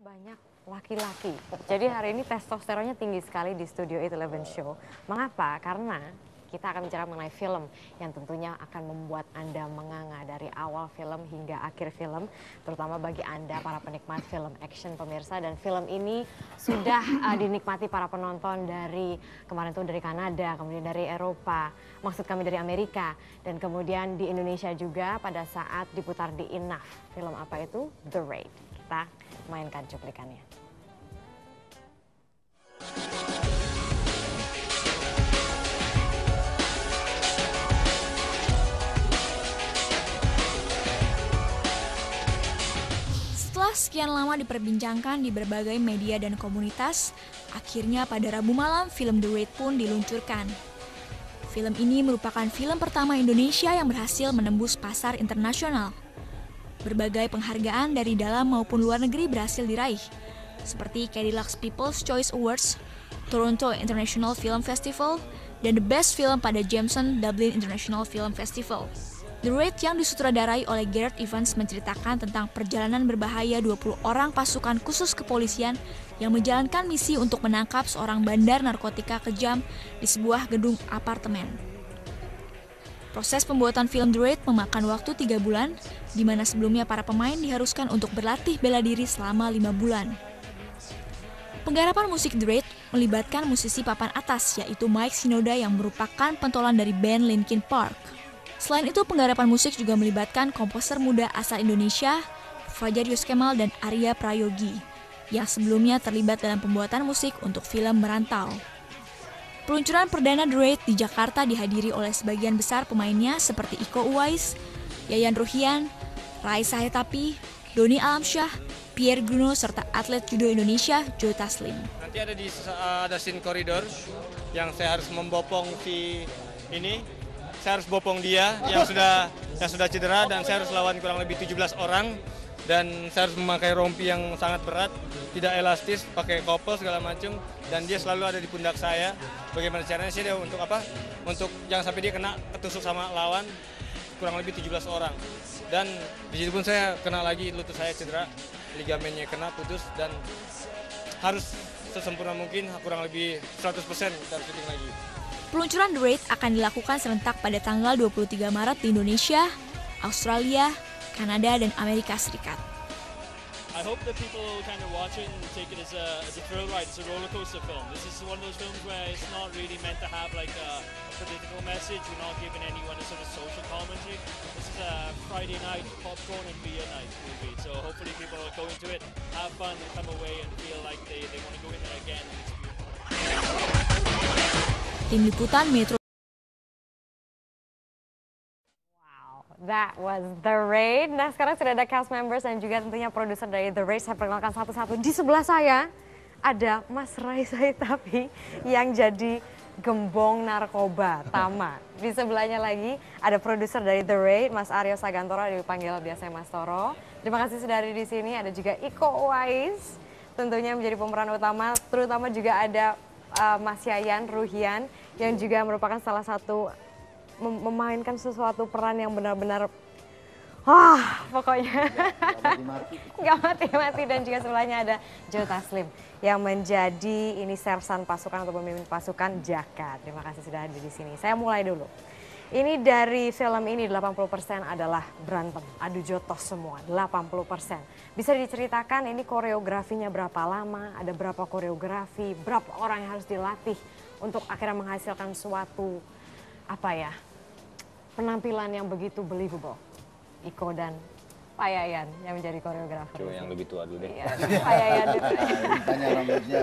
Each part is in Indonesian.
Banyak laki-laki. Jadi hari ini testosteronnya tinggi sekali di Studio 811 Show. Mengapa? Karena kita akan bicara mengenai film yang tentunya akan membuat Anda menganga dari awal film hingga akhir film, terutama bagi Anda para penikmat film action pemirsa. Dan film ini sudah dinikmati para penonton dari kemarin tuh dari Kanada, kemudian dari Eropa, maksud kami dari Amerika, dan kemudian di Indonesia juga pada saat diputar di Enough. Film apa itu? The Raid. Kita mainkan cuplikannya. Setelah sekian lama diperbincangkan di berbagai media dan komunitas, akhirnya pada Rabu malam film The Raid pun diluncurkan. Film ini merupakan film pertama Indonesia yang berhasil menembus pasar internasional. Berbagai penghargaan dari dalam maupun luar negeri berhasil diraih, seperti Cadillac People's Choice Awards, Toronto International Film Festival, dan The Best Film pada Jameson Dublin International Film Festival. The Raid yang disutradarai oleh Gareth Evans menceritakan tentang perjalanan berbahaya 20 orang pasukan khusus kepolisian yang menjalankan misi untuk menangkap seorang bandar narkotika kejam di sebuah gedung apartemen. Proses pembuatan film The Raid memakan waktu 3 bulan, di mana sebelumnya para pemain diharuskan untuk berlatih bela diri selama 5 bulan. Penggarapan musik The Raid melibatkan musisi papan atas, yaitu Mike Shinoda yang merupakan pentolan dari band Linkin Park. Selain itu, penggarapan musik juga melibatkan komposer muda asal Indonesia, Fajar Yuskemal dan Arya Prayogi, yang sebelumnya terlibat dalam pembuatan musik untuk film Merantau. Peluncuran perdana The Raid di Jakarta dihadiri oleh sebagian besar pemainnya seperti Iko Uwais, Yayan Ruhian, Raisa Hetapi, Doni Alamsyah, Pierre Bruno, serta atlet judo Indonesia, Joe Taslim. Nanti ada scene koridor yang saya harus membopong saya harus bopong dia yang sudah cedera, dan saya harus lawan kurang lebih 17 orang. Dan saya harus memakai rompi yang sangat berat, tidak elastis, pakai kopel segala macam, dan dia selalu ada di pundak saya. Bagaimana caranya sih dia untuk apa? Untuk jangan sampai dia kena ketusuk sama lawan kurang lebih 17 orang. Dan di situ pun saya kena lagi, lutut saya cedera, ligamennya kena putus, dan harus sesempurna mungkin kurang lebih 100% kita harus syuting lagi. Peluncuran The Raid akan dilakukan serentak pada tanggal 23 Maret di Indonesia, Australia, Kanada, dan Amerika Serikat. I hope that people kind of watch it and take it as a thrill ride. It's a roller coaster film. This is one of those films where it's not really meant to have like a political message. We're not giving anyone a sort of social commentary. This is a Friday night popcorn and beer night movie. So hopefully people will go into it, have fun, and come away and feel like they want to go in there again. Tim Liputan Metro. That was The Raid. Nah, sekarang sudah ada cast members dan juga tentunya produser dari The Raid. Saya perkenalkan satu-satu. Di sebelah saya ada Mas Raisa Hetapi yang jadi gembong narkoba, Tama. Di sebelahnya lagi ada produser dari The Raid, Mas Aryo Sagantoro, dipanggil biasanya Mas Toro. Terima kasih sudah ada di sini. Ada juga Iko Uwais, tentunya menjadi pemeran utama. Terutama juga ada Mas Yayan Ruhian yang juga merupakan salah satu memainkan sesuatu peran yang benar-benar pokoknya nggak mati-mati. Dan juga sebelahnya ada Joe Taslim yang menjadi ini sersan pasukan atau pemimpin pasukan Jaka. Terima kasih sudah hadir di sini. Saya mulai dulu. Ini dari film ini 80% adalah berantem, adu jotos semua, 80%. Bisa diceritakan ini koreografinya berapa lama, ada berapa koreografi, berapa orang yang harus dilatih untuk akhirnya menghasilkan suatu penampilan yang begitu believable. Iko dan Pak Yayan yang menjadi koreografer. Coba yang lebih tua dulu deh. Iya, Pak Yayan. Tanya rambutnya.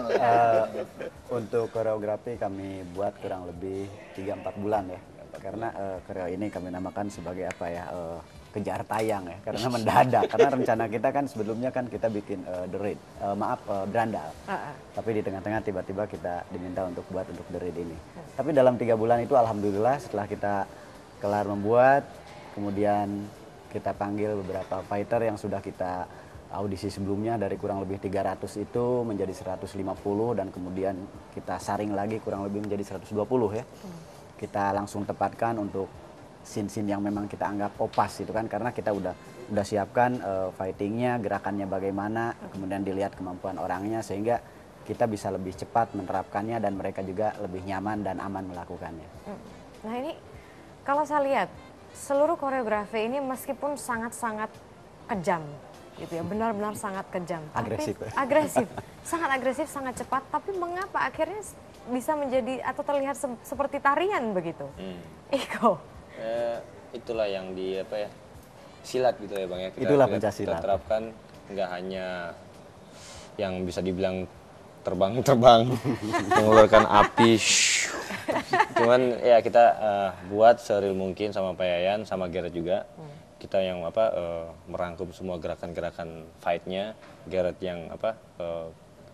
Untuk koreografi kami buat kurang lebih 3-4 bulan ya. Karena koreo ini kami namakan sebagai kejar tayang ya. Karena mendadak. Karena rencana kita kan sebelumnya kan kita bikin The Raid. Berandal. Tapi di tengah-tengah tiba-tiba kita diminta untuk buat untuk The Raid ini. Tapi dalam 3 bulan itu alhamdulillah setelah kita kelar membuat, kemudian kita panggil beberapa fighter yang sudah kita audisi sebelumnya dari kurang lebih 300 itu menjadi 150, dan kemudian kita saring lagi kurang lebih menjadi 120 ya. Kita langsung tepatkan untuk scene-scene yang memang kita anggap opas itu kan, karena kita udah udah siapkan fightingnya, gerakannya bagaimana, kemudian dilihat kemampuan orangnya sehingga kita bisa lebih cepat menerapkannya dan mereka juga lebih nyaman dan aman melakukannya. Nah ini kalau saya lihat seluruh koreografi ini meskipun sangat-sangat kejam gitu ya, benar-benar sangat kejam. Agresif. Tapi, agresif, sangat agresif, sangat cepat. Tapi mengapa akhirnya bisa menjadi atau terlihat seperti tarian begitu? Iko. Itulah yang di apa ya, silat gitu ya Bang ya. Itulah pencaksilat. Kita terapkan nggak hanya yang bisa dibilang terbang-terbang, mengeluarkan api, cuman ya kita buat seril mungkin sama Pak Yayan, sama Gareth juga. Kita yang merangkum semua gerakan-gerakan fight-nya. Gareth yang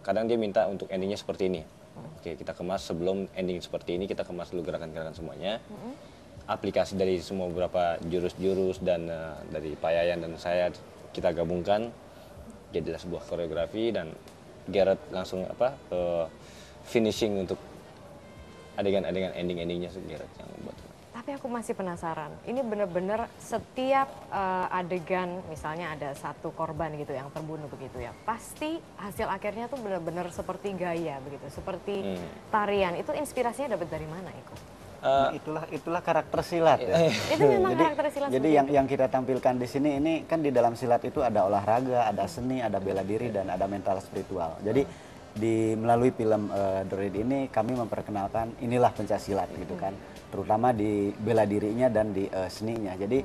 kadang dia minta untuk endingnya seperti ini. Oke, kita kemas sebelum ending seperti ini, kita kemas dulu gerakan-gerakan semuanya. Aplikasi dari semua beberapa jurus-jurus dan dari Pak Yayan dan saya kita gabungkan jadilah sebuah koreografi dan Gareth langsung finishing untuk adegan-adegan ending-endingnya Gareth yang membuat. Tapi aku masih penasaran, ini benar-benar setiap adegan misalnya ada satu korban gitu yang terbunuh begitu ya, pasti hasil akhirnya tuh benar-benar seperti gaya begitu, seperti tarian. Itu inspirasinya dapat dari mana, Iko? Itulah karakter silat ya. Itu memang karakter silat. Jadi yang kita tampilkan di sini ini kan di dalam silat itu ada olahraga, ada seni, ada bela diri dan ada mental spiritual. Jadi melalui film The Raid ini kami memperkenalkan inilah pencaksilat gitu kan, terutama di bela dirinya dan di seninya. Jadi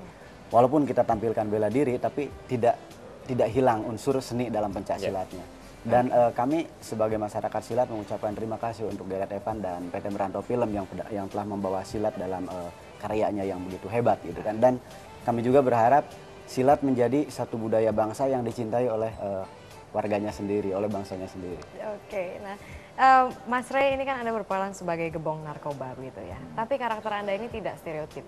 walaupun kita tampilkan bela diri tapi tidak hilang unsur seni dalam pencaksilatnya. Dan kami sebagai masyarakat silat mengucapkan terima kasih untuk Gareth Evan dan PT Merantau Film yang telah membawa silat dalam karyanya yang begitu hebat gitu kan. Dan kami juga berharap silat menjadi satu budaya bangsa yang dicintai oleh warganya sendiri, oleh bangsanya sendiri. Oke, nah Mas Ray ini kan Anda berperan sebagai gebong narkoba gitu ya. Tapi karakter Anda ini tidak stereotip.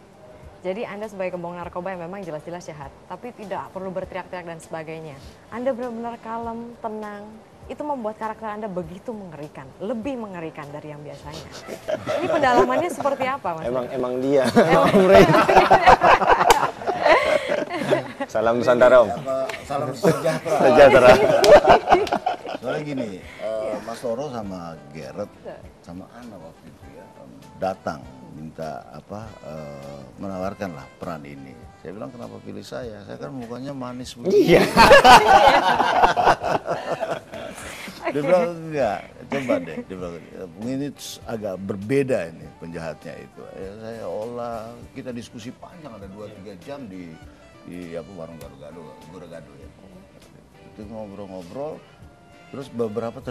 Jadi Anda sebagai gebong narkoba yang memang jelas-jelas jahat, tapi tidak perlu berteriak-teriak dan sebagainya. Anda benar-benar kalem, tenang. Itu membuat karakter Anda begitu mengerikan, lebih mengerikan dari yang biasanya. Ini pendalamannya seperti apa, Mas? Emang dia, Om Ray. Salam Nusantara Om. Salam sejahtera. Sejahtera. Soalnya gini, Mas Toro sama Gareth sama Ana waktu itu ya datang minta menawarkan lah peran ini. Saya bilang kenapa pilih saya? Saya kan mukanya manis begini. Iya. Dia bilang enggak, coba deh. Dia bilang ini agak berbeda ini penjahatnya itu. Ya, saya olah, kita diskusi panjang ada 2-3 jam di warung gado-gado ya. Itu ngobrol-ngobrol, terus beberapa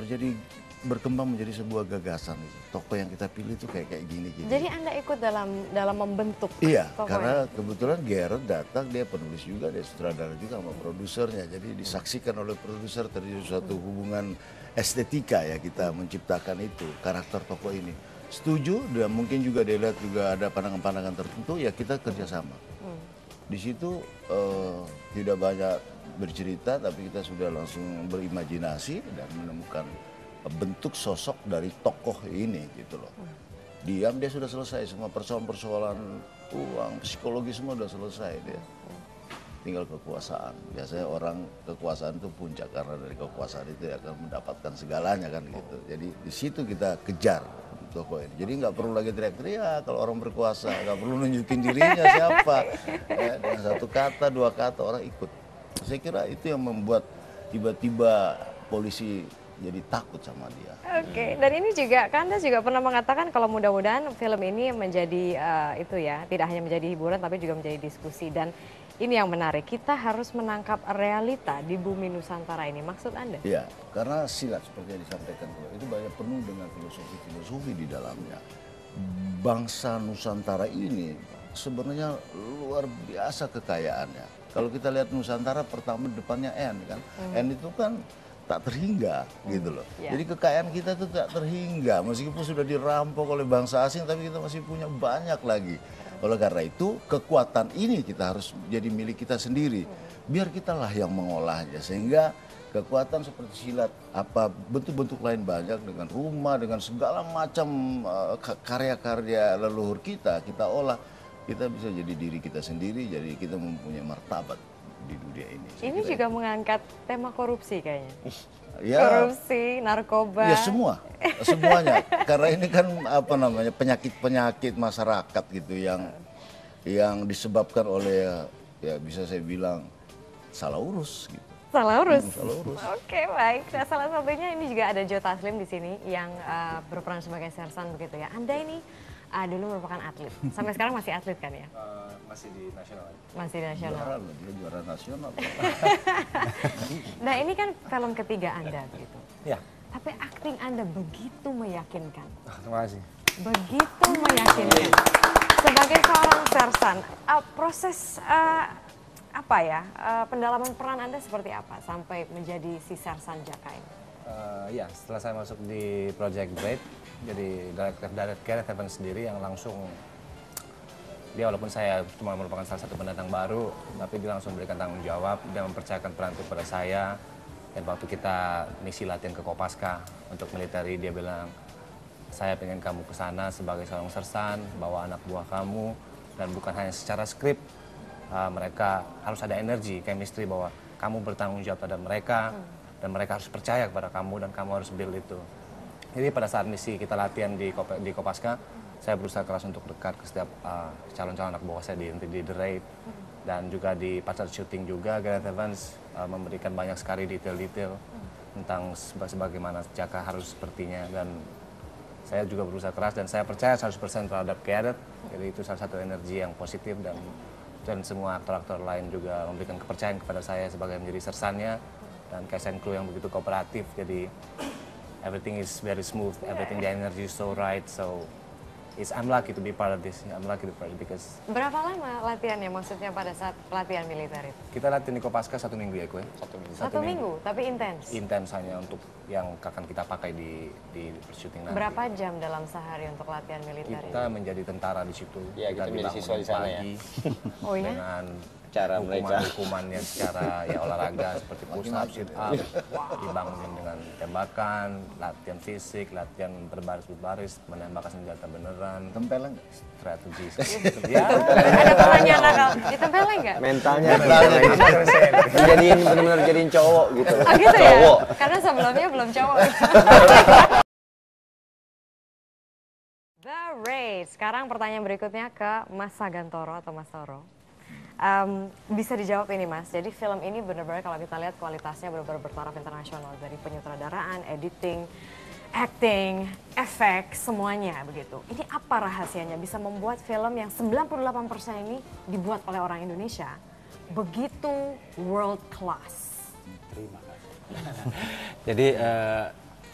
berkembang menjadi sebuah gagasan. Tokoh yang kita pilih itu kayak gini. Jadi Anda ikut dalam membentuk iya, tokoh karena kebetulan Gareth datang, dia penulis juga, dia sutradara juga sama produsernya. Jadi disaksikan oleh produser terjadi suatu hubungan estetika ya, kita menciptakan itu, karakter tokoh ini. Setuju, dan mungkin juga dia lihat juga ada pandangan-pandangan tertentu, ya kita kerjasama. Di situ tidak banyak bercerita, tapi kita sudah langsung berimajinasi dan menemukan bentuk sosok dari tokoh ini gitu loh. Diam dia sudah selesai, semua persoalan-persoalan uang, psikologi semua sudah selesai dia. Tinggal kekuasaan. Biasanya orang kekuasaan itu puncak, karena dari kekuasaan itu akan mendapatkan segalanya kan gitu. Jadi di situ kita kejar tokoh ini. Jadi nggak perlu lagi teriak-teriak kalau orang berkuasa, nggak perlu nunjukin dirinya siapa. Ya, dengan satu kata, 2 kata orang ikut. Saya kira itu yang membuat tiba-tiba polisi jadi takut sama dia. Oke, dan ini juga kan Anda juga pernah mengatakan kalau mudah-mudahan film ini menjadi itu ya, tidak hanya menjadi hiburan tapi juga menjadi diskusi. Dan ini yang menarik, kita harus menangkap realita di bumi Nusantara ini. Maksud Anda? Iya, karena silat seperti yang disampaikan itu banyak penuh dengan filosofi di dalamnya. Bangsa Nusantara ini sebenarnya luar biasa kekayaannya. Kalau kita lihat Nusantara pertama depannya N kan, N itu kan tak terhingga gitu loh. Jadi kekayaan kita itu tak terhingga, meskipun sudah dirampok oleh bangsa asing, tapi kita masih punya banyak lagi. Oleh karena itu kekuatan ini kita harus jadi milik kita sendiri. Biar kitalah yang mengolahnya, sehingga kekuatan seperti silat, apa bentuk-bentuk lain banyak, dengan rumah, dengan segala macam karya-karya leluhur kita olah, kita bisa jadi diri kita sendiri, jadi kita mempunyai martabat di dunia ini. Ini juga mengangkat tema korupsi kayaknya. Ya, korupsi, narkoba. ya semuanya. Karena ini kan apa namanya penyakit-penyakit masyarakat gitu yang disebabkan oleh ya bisa saya bilang salah urus gitu. Salah urus. Salah urus. Oke, baik. Nah, salah satunya ini juga ada Joe Taslim di sini yang berperan sebagai sersan begitu ya. Anda ini dulu merupakan atlet. Sampai sekarang masih atlet kan ya? Masih di nasional. Masih di nasional. Dia juara nasional. Nah, ini kan film ketiga Anda begitu. Ya. Tapi akting Anda begitu meyakinkan. Terima kasih. Begitu meyakinkan. Sebagai seorang sersan, proses apa ya, pendalaman peran Anda seperti apa sampai menjadi si sersan Jaka ini? Ya, setelah saya masuk di Project Great, jadi director Gareth Evans sendiri yang langsung, dia walaupun saya cuma merupakan salah satu pendatang baru, tapi dia langsung memberikan tanggung jawab, dia mempercayakan peran itu kepada saya. Dan waktu kita misi latihan ke Kopaska untuk militeri, dia bilang, saya pengen kamu ke sana sebagai seorang sersan, bawa anak buah kamu, dan bukan hanya secara skrip, mereka harus ada energi, chemistry bahwa kamu bertanggung jawab pada mereka, dan mereka harus percaya kepada kamu, dan kamu harus build itu. Jadi pada saat misi kita latihan di Kopaska, saya berusaha keras untuk dekat ke setiap calon-calon anak buah saya di The Raid. Dan juga di pasar syuting juga, Gareth Evans memberikan banyak sekali detail-detail tentang sebagaimana Jaka harus sepertinya. Dan saya juga berusaha keras dan saya percaya 100% terhadap Gareth. Jadi itu salah satu energi yang positif dan semua aktor-aktor lain juga memberikan kepercayaan kepada saya sebagai menjadi sersannya. Dan cast and crew yang begitu kooperatif, jadi everything is very smooth, everything the energy is so right, so I'm lucky to be part of this. I'm lucky to be part of it because. Berapa lama latihannya maksudnya pada saat pelatihan militer itu? Kita latihan di Kopaska 1 minggu ya, Kue? 1 minggu. 1 minggu, tapi intens? Intens hanya untuk yang akan kita pakai di syuting nanti. Berapa jam dalam sehari untuk latihan militer kita menjadi tentara di situ. Ya, kita menjadi siswa di sana ya. Oh ya? Dengan cara mereka hukumannya secara ya olahraga seperti push up, sit up, dibangunin dengan tembakan, latihan fisik, latihan berbaris, menembakkan senjata beneran. Tempelan strategi. Ya. Ada pertanyaan nakal, ditempelin nggak? mentalnya dijadiin benar-benar jadiin cowok gitu. Oh gitu ya? Cowok. Karena sebelumnya belum cowok. The Raid. Sekarang pertanyaan berikutnya ke Mas Sagantoro atau Mas Toro. Bisa dijawab ini Mas, jadi film ini benar-benar kalau kita lihat kualitasnya benar-benar bertaraf internasional. Dari penyutradaraan, editing, acting, efek, semuanya begitu. Ini apa rahasianya bisa membuat film yang 98% ini dibuat oleh orang Indonesia begitu world class? Terima kasih. Jadi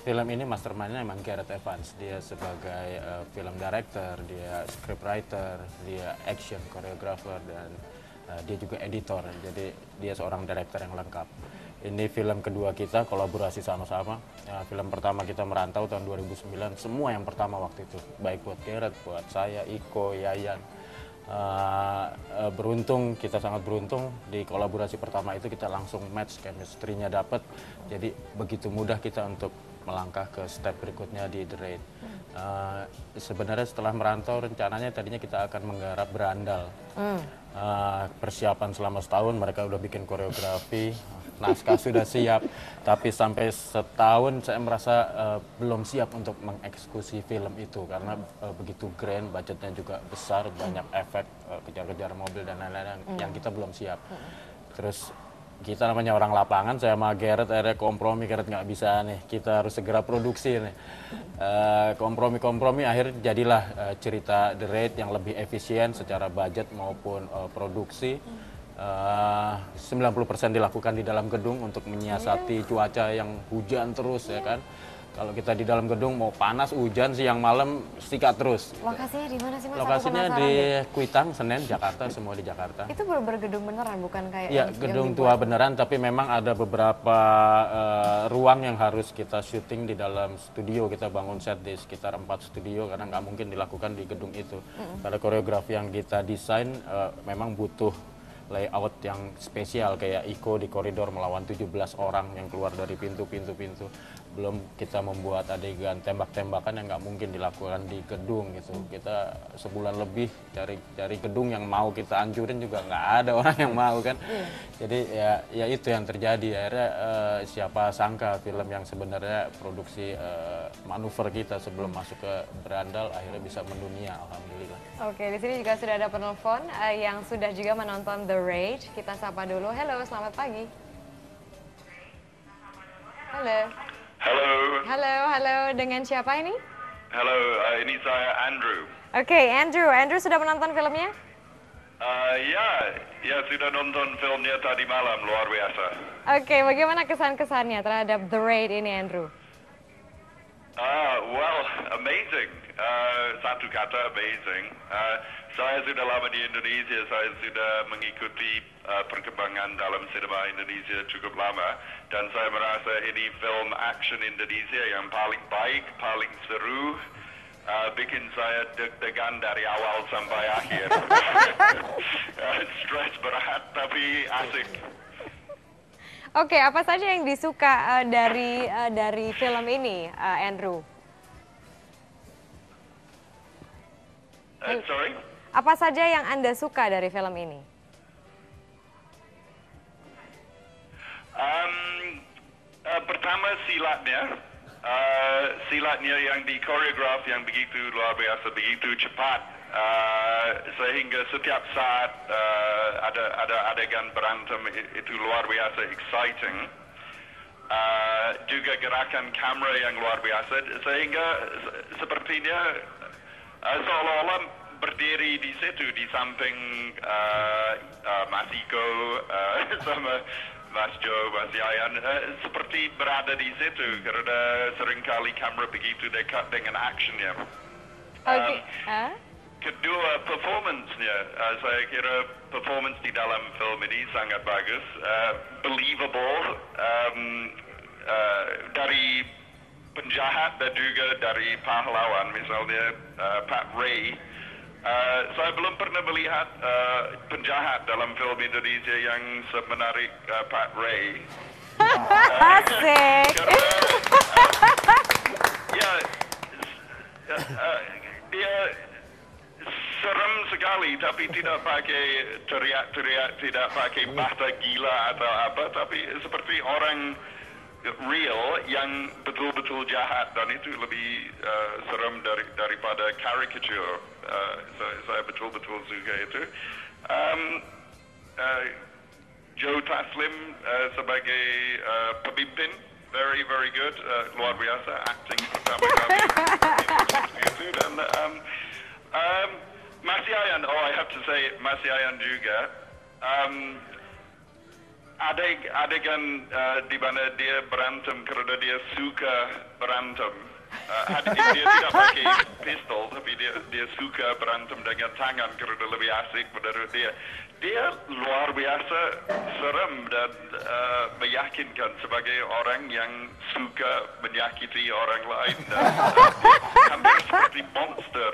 film ini mastermind-nya memang Gareth Evans. Dia sebagai film director, dia scriptwriter, dia action choreographer, dan dia juga editor. Jadi dia seorang director yang lengkap. Ini film kedua kita kolaborasi sama-sama. Film pertama kita merantau tahun 2009. Semua yang pertama waktu itu, baik buat Gareth, buat saya, Iko, Yayan. Beruntung, kita sangat beruntung di kolaborasi pertama itu kita langsung match, chemistry-nya dapat. Jadi begitu mudah kita untuk melangkah ke step berikutnya di The Raid. Sebenarnya setelah merantau rencananya tadinya kita akan menggarap Berandal. Persiapan selama setahun, mereka udah bikin koreografi, naskah sudah siap, tapi sampai setahun saya merasa belum siap untuk mengeksekusi film itu karena begitu grand, budgetnya juga besar, banyak efek, kejar-kejar mobil dan lain-lain yang kita belum siap. Terus kita namanya orang lapangan, saya sama Gareth akhirnya kompromi, Gareth nggak bisa nih, kita harus segera produksi nih. Kompromi akhirnya jadilah cerita The Raid yang lebih efisien secara budget maupun produksi. 90% dilakukan di dalam gedung untuk menyiasati cuaca yang hujan terus ya kan. Kalau kita di dalam gedung mau panas, hujan, siang malam, sikat terus. Lokasinya di mana sih Mas? Lokasinya di Kuitang, Senen, Jakarta, semua di Jakarta. Itu bener-bener gedung beneran, bukan kayak ya, gedung tua beneran, tapi memang ada beberapa ruang yang harus kita syuting di dalam studio. Kita bangun set di sekitar 4 studio karena nggak mungkin dilakukan di gedung itu. Karena koreografi yang kita desain memang butuh layout yang spesial, kayak Iko di koridor melawan 17 orang yang keluar dari pintu-pintu. belum kita membuat adegan tembak-tembakan yang nggak mungkin dilakukan di gedung gitu. Kita sebulan lebih cari gedung yang mau kita hancurin juga nggak ada orang yang mau kan. Jadi ya itu yang terjadi. Akhirnya siapa sangka film yang sebenarnya produksi manuver kita sebelum masuk ke berandal akhirnya bisa mendunia, alhamdulillah. Oke, di sini juga sudah ada penelpon yang sudah juga menonton The Raid. Kita sapa dulu. Halo, selamat pagi. Halo. Halo. Halo, halo. Dengan siapa ini? Halo, ini saya Andrew. Oke, Andrew. Andrew sudah menonton filmnya? Ya sudah nonton filmnya tadi malam, luar biasa. Oke, bagaimana kesan-kesannya terhadap The Raid ini, Andrew? Well, amazing. Satu kata, amazing. Saya sudah lama di Indonesia, saya sudah mengikuti perkembangan dalam sinema Indonesia cukup lama. Dan saya merasa ini film action Indonesia yang paling baik, paling seru. Bikin saya deg-degan dari awal sampai akhir. Stres berat, tapi asik. Oke, apa saja yang disuka dari film ini, Andrew? Sorry? Apa saja yang Anda suka dari film ini? Pertama silatnya. Silatnya yang di koreograf yang begitu luar biasa, begitu cepat. Sehingga setiap saat ada adegan berantem itu luar biasa exciting. Juga gerakan kamera yang luar biasa, sehingga sepertinya seolah-olah berdiri di situ di samping Mas Iko sama Mas Joe, Mas Yayan, seperti berada di situ karena seringkali kamera begitu dekat dengan actionnya. Kedua, performance-nya. Saya kira performance di dalam film ini sangat bagus, believable, dari penjahat dan juga dari pahlawan, misalnya Pat Ray. Saya belum pernah melihat penjahat dalam film Indonesia yang semenarik Pat Ray. Asik. Dia serem sekali, tapi tidak pakai teriak-teriak, tidak pakai bahasa gila atau apa, tapi seperti orang real yang betul-betul jahat, dan itu lebih serem daripada caricature. Saya betul-betul suka itu. Joe Taslim sebagai pemimpin, very very good, luar biasa acting pertama kali itu. Dan Mas Yayan, I have to say Mas Yayan juga. Adegan di mana dia berantem karena dia suka berantem. Dia tidak pakai pistol, tapi dia suka berantem dengan tangan karena lebih asik menurut dia. Dia luar biasa serem dan meyakinkan sebagai orang yang suka menyakiti orang lain. Dan, hampir seperti monster.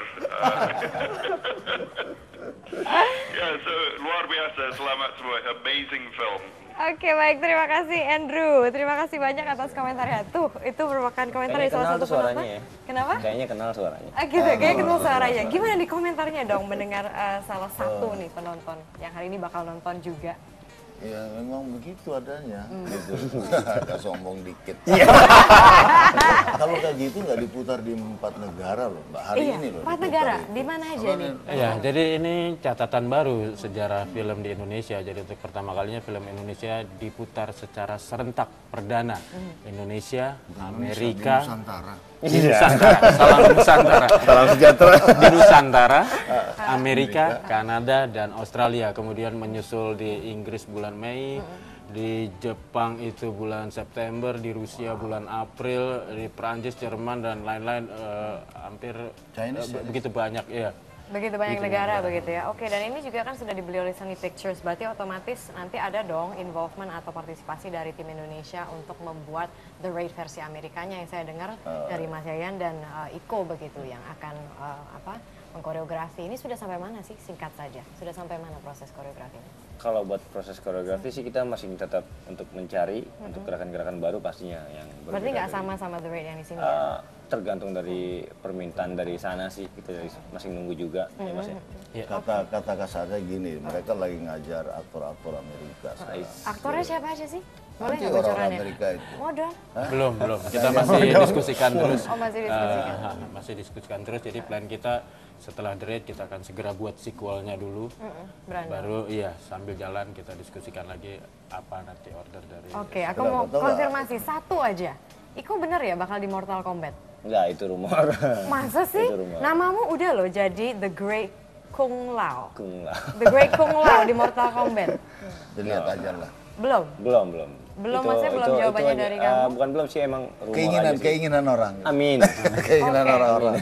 So luar biasa, selamat semua, amazing film. Oke, baik, terima kasih Andrew. Terima kasih banyak atas komentarnya. Tuh, itu merupakan komentar dari salah satu penonton. Ya. Kenapa? Kayaknya kenal suaranya. Gitu, kayaknya kenal suaranya. Gimana di komentarnya dong mendengar salah satu nih penonton yang hari ini bakal nonton juga? Ya memang begitu adanya, gitu. Agak sombong dikit. Kalau kayak gitu nggak diputar di 4 negara loh, Mbak. Hari ini loh. 4 negara, di mana aja nih? Ya, jadi ini catatan baru sejarah film di Indonesia. Jadi untuk pertama kalinya film Indonesia diputar secara serentak perdana. Indonesia, Amerika, di Nusantara, salam Nusantara, salam sejahtera. Di Nusantara, Amerika, Kanada, dan Australia. Kemudian menyusul di Inggris bulan Mei, di Jepang itu bulan September, di Rusia bulan April, di Prancis, Jerman, dan lain-lain hampir begitu banyak ya. Begitu banyak negara begitu ya. Oke, dan ini juga kan sudah dibeli oleh Sony Pictures, berarti otomatis nanti ada dong involvement atau partisipasi dari tim Indonesia untuk membuat The Raid versi Amerikanya yang saya dengar dari Mas Yayan dan Iko begitu yang akan mengkoreografi. Ini sudah sampai mana sih? Singkat saja. Sudah sampai mana proses koreografinya? Kalau buat proses koreografi sih kita masih tetap untuk mencari untuk gerakan-gerakan baru pastinya yang Berarti nggak sama The Raid yang di sini ya? Tergantung dari permintaan dari sana sih, kita masih nunggu juga ya Mas ya. Kata kasarnya gini, mereka lagi ngajar aktor-aktor Amerika. Aktornya siapa aja sih? Boleh Nanti nggak orang bocorannya? Amerika itu. Modal? Belum. Kita masih diskusikan terus. Oh, masih diskusikan. Masih diskusikan terus. Jadi plan kita setelah The Raid kita akan segera buat sequelnya dulu. Baru sambil jalan kita diskusikan lagi apa nanti order dari. Oke, aku mau konfirmasi satu aja. Iko bener ya bakal di Mortal Kombat? Enggak, itu rumor. Masa sih? Itu rumor. Namamu udah loh jadi The Great Kung Lao. Kung Lao. The Great Kung Lao di Mortal Kombat. Dilihat aja lah. Belum? Belum, maksudnya belum jawabannya dari kamu? Bukan belum sih, emang rumor Keinginan orang. Amin. Keinginan orang-orang.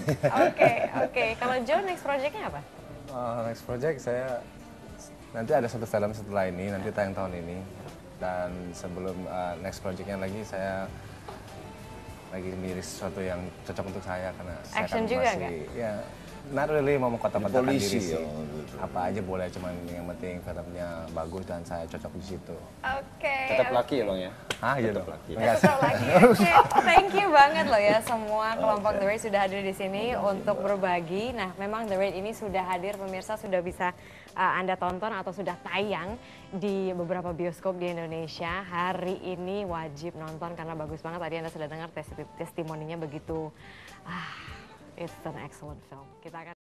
Oke. Kalau Joe next project-nya apa? Next project saya nanti ada satu film setelah ini, nanti tayang tahun ini. Dan sebelum next project-nya lagi saya lagi miris sesuatu yang cocok untuk saya karena Action saya juga kan masih ya not really mau mengkotak-kotakan diri sih. Apa aja boleh, cuman yang penting filmnya bagus dan saya cocok di situ. Oke. Tetap laki ya Bang ya? Iya Tetap dong. laki. Tetap lagi. Oke. Thank you banget loh ya semua kelompok The Raid sudah hadir di sini untuk berbagi. Nah, memang The Raid ini sudah hadir, pemirsa sudah bisa Anda tonton atau sudah tayang di beberapa bioskop di Indonesia. Hari ini wajib nonton karena bagus banget. Tadi Anda sudah dengar testimoninya begitu. It's an excellent film. Kita akan